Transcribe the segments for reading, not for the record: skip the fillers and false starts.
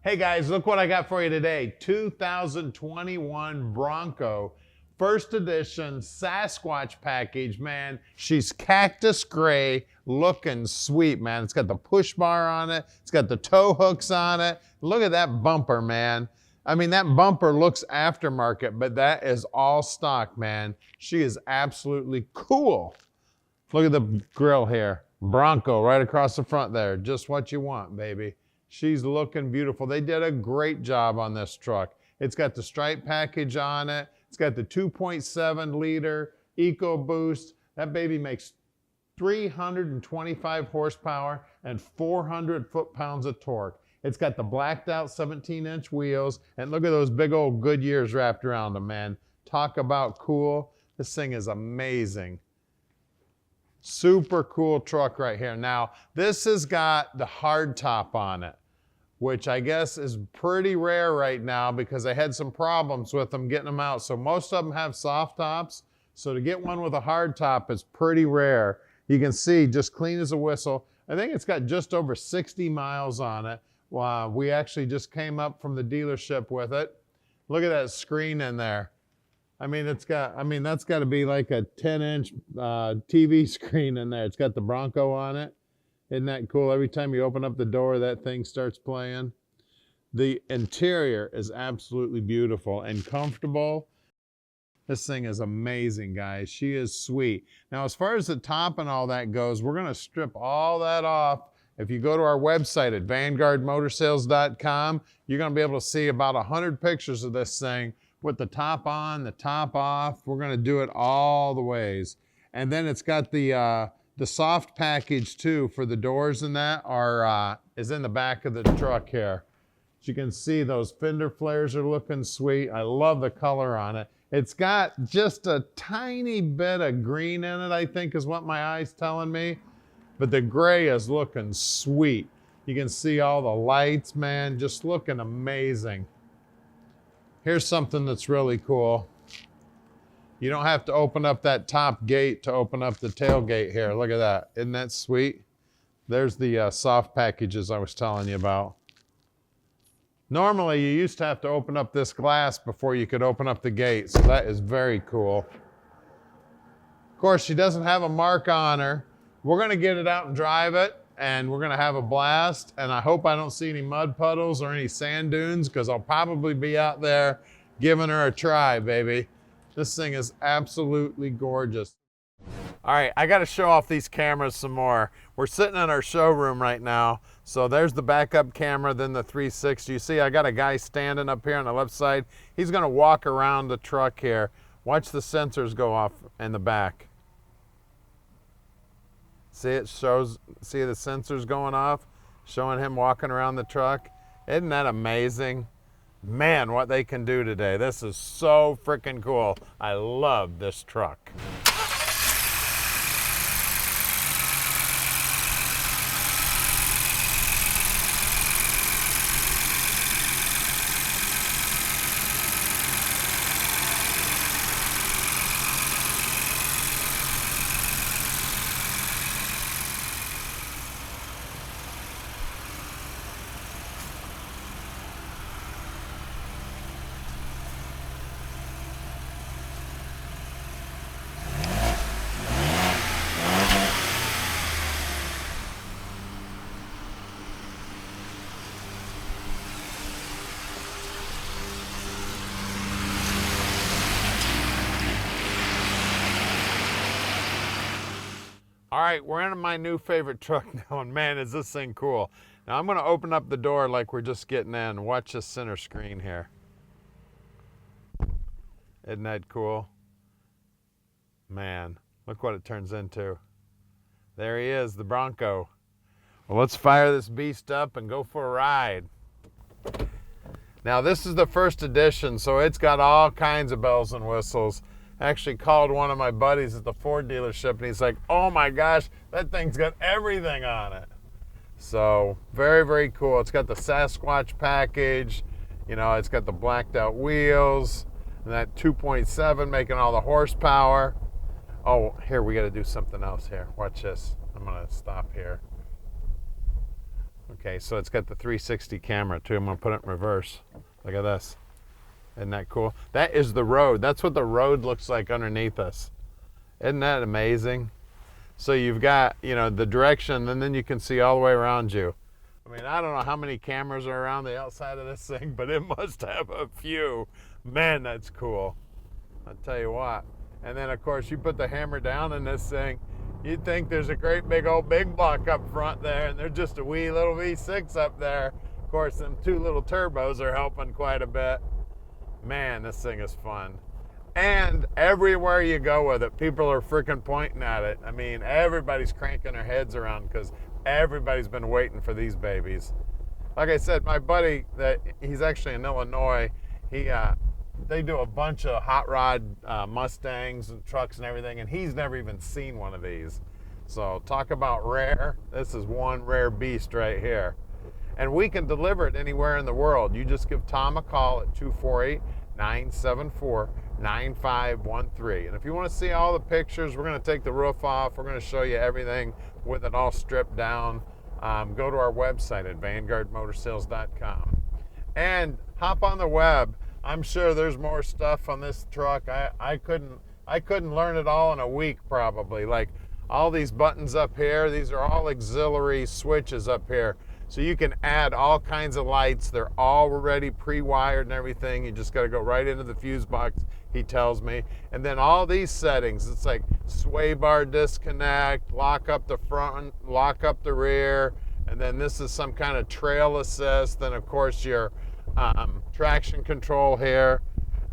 Hey guys, look what I got for you today. 2021 Bronco First Edition Sasquatch Package, man. She's cactus gray, looking sweet, man. It's got the push bar on it. It's got the tow hooks on it. Look at that bumper, man. I mean, that bumper looks aftermarket, but that is all stock, man. She is absolutely cool. Look at the grill here. Bronco right across the front there. Just what you want, baby. She's looking beautiful. They did a great job on this truck. It's got the stripe package on it. It's got the 2.7 liter EcoBoost. That baby makes 325 horsepower and 400 foot-pounds of torque. It's got the blacked out 17-inch wheels, and look at those big old Goodyears wrapped around them, man. Talk about cool. This thing is amazing. Super cool truck right here. Now, this has got the hardtop on it, which I guess is pretty rare right now because I had some problems with them getting them out. So most of them have soft tops. So to get one with a hardtop is pretty rare. You can see just clean as a whistle. I think it's got just over 60 miles on it. We actually just came up from the dealership with it. Look at that screen in there. I mean, that's got to be like a 10-inch TV screen in there. It's got the Bronco on it. Isn't that cool? Every time you open up the door, that thing starts playing. The interior is absolutely beautiful and comfortable. This thing is amazing, guys. She is sweet. Now, as far as the top and all that goes, we're going to strip all that off. If you go to our website at vanguardmotorsales.com, you're going to be able to see about 100 pictures of this thing with the top on, the top off. We're going to do it all the ways. And then it's got the soft package too for the doors, and that is in the back of the truck here. As you can see, those fender flares are looking sweet. I love the color on it. It's got just a tiny bit of green in it, I think is what my eye's telling me. But the gray is looking sweet. You can see all the lights, man, just looking amazing. Here's something that's really cool. You don't have to open up that top gate to open up the tailgate here. Look at that. Isn't that sweet? There's the soft packages I was telling you about. Normally, you used to have to open up this glass before you could open up the gate, so that is very cool. Of course, she doesn't have a mark on her. We're going to get it out and drive it, and we're going to have a blast. And I hope I don't see any mud puddles or any sand dunes, because I'll probably be out there giving her a try, baby. This thing is absolutely gorgeous. All right, I got to show off these cameras some more. We're sitting in our showroom right now. So there's the backup camera, then the 360. You see, I got a guy standing up here on the left side. He's going to walk around the truck here. Watch the sensors go off in the back. See, it shows, see the sensors going off, showing him walking around the truck. Isn't that amazing? Man, what they can do today. This is so freaking cool. I love this truck. All right, we're in my new favorite truck now, and man, is this thing cool. Now I'm gonna open up the door like we're just getting in. Watch this center screen here. Isn't that cool? Man, look what it turns into. There he is, the Bronco. Well, let's fire this beast up and go for a ride. Now this is the first edition, so it's got all kinds of bells and whistles. I actually called one of my buddies at the Ford dealership, and he's like, oh my gosh, that thing's got everything on it. So very, very cool. It's got the Sasquatch package, you know, it's got the blacked out wheels, and that 2.7 making all the horsepower. Oh, here, we got to do something else here. Watch this. I'm going to stop here. Okay, so it's got the 360 camera too. I'm gonna put it in reverse. Look at this. Isn't that cool? That is the road. That's what the road looks like underneath us. Isn't that amazing? So you've got, you know, the direction, and then you can see all the way around you. I mean, I don't know how many cameras are around the outside of this thing, but it must have a few. Man, that's cool. I'll tell you what. And then, of course, you put the hammer down in this thing, you'd think there's a great big old big block up front there, and there's just a wee little V6 up there. Of course, them two little turbos are helping quite a bit. Man, this thing is fun. And everywhere you go with it, people are freaking pointing at it. I mean, everybody's cranking their heads around because everybody's been waiting for these babies. Like I said, my buddy, he's actually in Illinois, they do a bunch of hot rod Mustangs and trucks and everything, and he's never even seen one of these. So talk about rare. This is one rare beast right here. And we can deliver it anywhere in the world. You just give Tom a call at 248-974-9513. And if you want to see all the pictures, we're going to take the roof off. We're going to show you everything with it all stripped down. Go to our website at vanguardmotorsales.com and hop on the web. I'm sure there's more stuff on this truck. I couldn't learn it all in a week probably. Like all these buttons up here, these are all auxiliary switches up here. So you can add all kinds of lights. They're already pre-wired and everything. You just got to go right into the fuse box, he tells me. And then all these settings, it's like sway bar disconnect, lock up the front, lock up the rear, and then this is some kind of trail assist. Then of course your traction control here.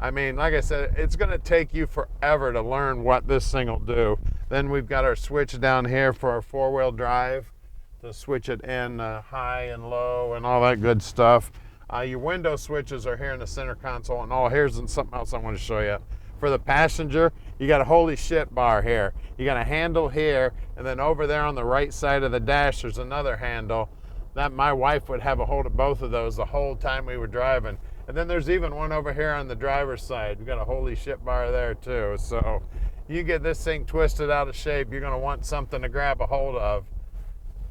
I mean, like I said, it's going to take you forever to learn what this thing will do. Then we've got our switch down here for our four-wheel drive to switch it in high and low and all that good stuff. Your window switches are here in the center console. And oh, here's something else I want to show you. For the passenger, you got a holy shit bar here. You got a handle here, and then over there on the right side of the dash, there's another handle. That my wife would have a hold of both of those the whole time we were driving. And then there's even one over here on the driver's side. We got a holy shit bar there too. So you get this thing twisted out of shape, you're gonna want something to grab a hold of.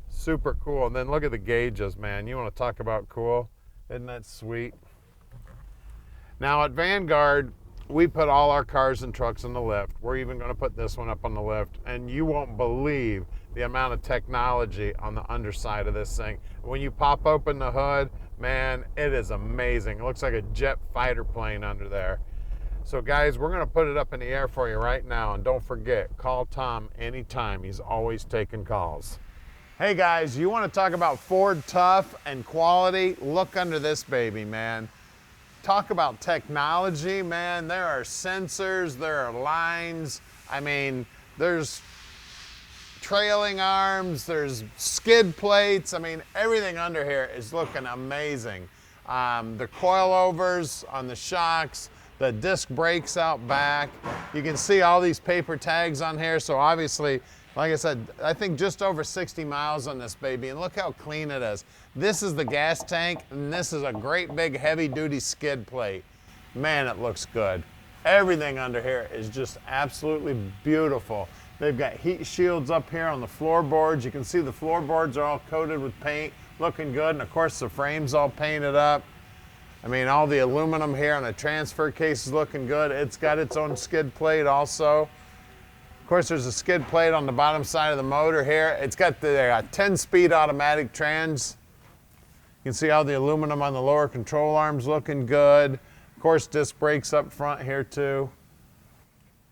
Super cool. And then look at the gauges, man. You want to talk about cool? Isn't that sweet? Now at Vanguard, we put all our cars and trucks in the lift. We're even going to put this one up on the lift, and you won't believe the amount of technology on the underside of this thing. When you pop open the hood, man, it is amazing. It looks like a jet fighter plane under there. So guys, we're going to put it up in the air for you right now, and don't forget, call Tom anytime. He's always taking calls. Hey guys, you want to talk about Ford tough and quality? Look under this baby, man. Talk about technology, man. There are sensors, there are lines. I mean, there's trailing arms, there's skid plates. I mean, everything under here is looking amazing. The coilovers on the shocks, the disc brakes out back. You can see all these paper tags on here, so obviously, like I said, I think just over 60 miles on this baby, and look how clean it is. This is the gas tank, and this is a great big heavy-duty skid plate. Man, it looks good. Everything under here is just absolutely beautiful. They've got heat shields up here on the floorboards. You can see the floorboards are all coated with paint, looking good, and of course the frame's all painted up. I mean, all the aluminum here on the transfer case is looking good. It's got its own skid plate also. Of course, there's a skid plate on the bottom side of the motor here. It's got the 10-speed automatic trans. You can see all the aluminum on the lower control arms looking good. Of course, disc brakes up front here too.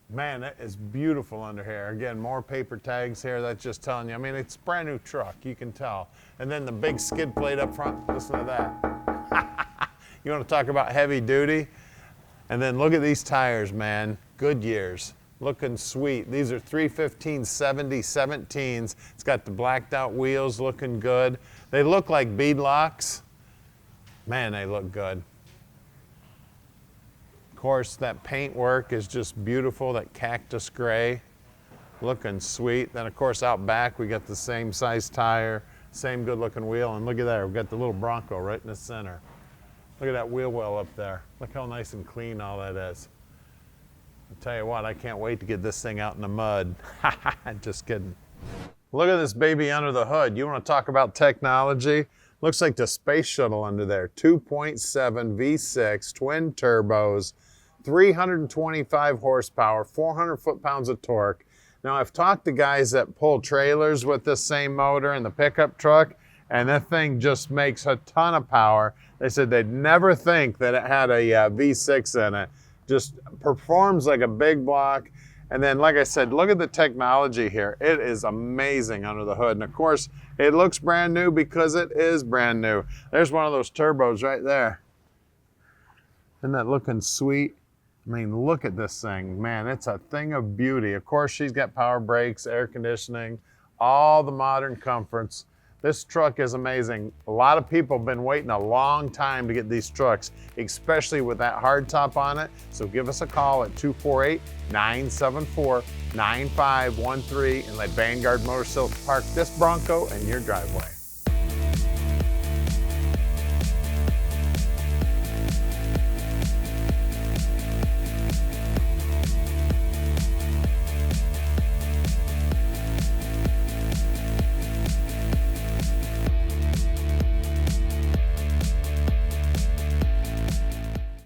Man, that is beautiful under here. Again, more paper tags here. That's just telling you. I mean, it's a brand new truck, you can tell. And then the big skid plate up front, listen to that. You want to talk about heavy duty? And then look at these tires, man. Goodyears. Looking sweet. These are 315/70 17s. It's got the blacked out wheels looking good. They look like beadlocks. Man, they look good. Of course, that paint work is just beautiful, that cactus gray. Looking sweet. Then of course out back we got the same size tire, same good looking wheel, and look at that, we've got the little Bronco right in the center. Look at that wheel well up there. Look how nice and clean all that is. I'll tell you what, I can't wait to get this thing out in the mud. Just kidding. Look at this baby under the hood. You want to talk about technology? Looks like the space shuttle under there. 2.7 V6, twin turbos, 325 horsepower, 400 foot-pounds of torque. Now, I've talked to guys that pull trailers with this same motor in the pickup truck, and that thing just makes a ton of power. They said they'd never think that it had a V6 in it. Just performs like a big block. And then, like I said, look at the technology here. It is amazing under the hood. And of course, it looks brand new because it is brand new. There's one of those turbos right there. Isn't that looking sweet? I mean, look at this thing. Man, it's a thing of beauty. Of course, she's got power brakes, air conditioning, all the modern comforts. This truck is amazing. A lot of people have been waiting a long time to get these trucks, especially with that hardtop on it. So give us a call at 248-974-9513 and let Vanguard Motor Sales park this Bronco in your driveway.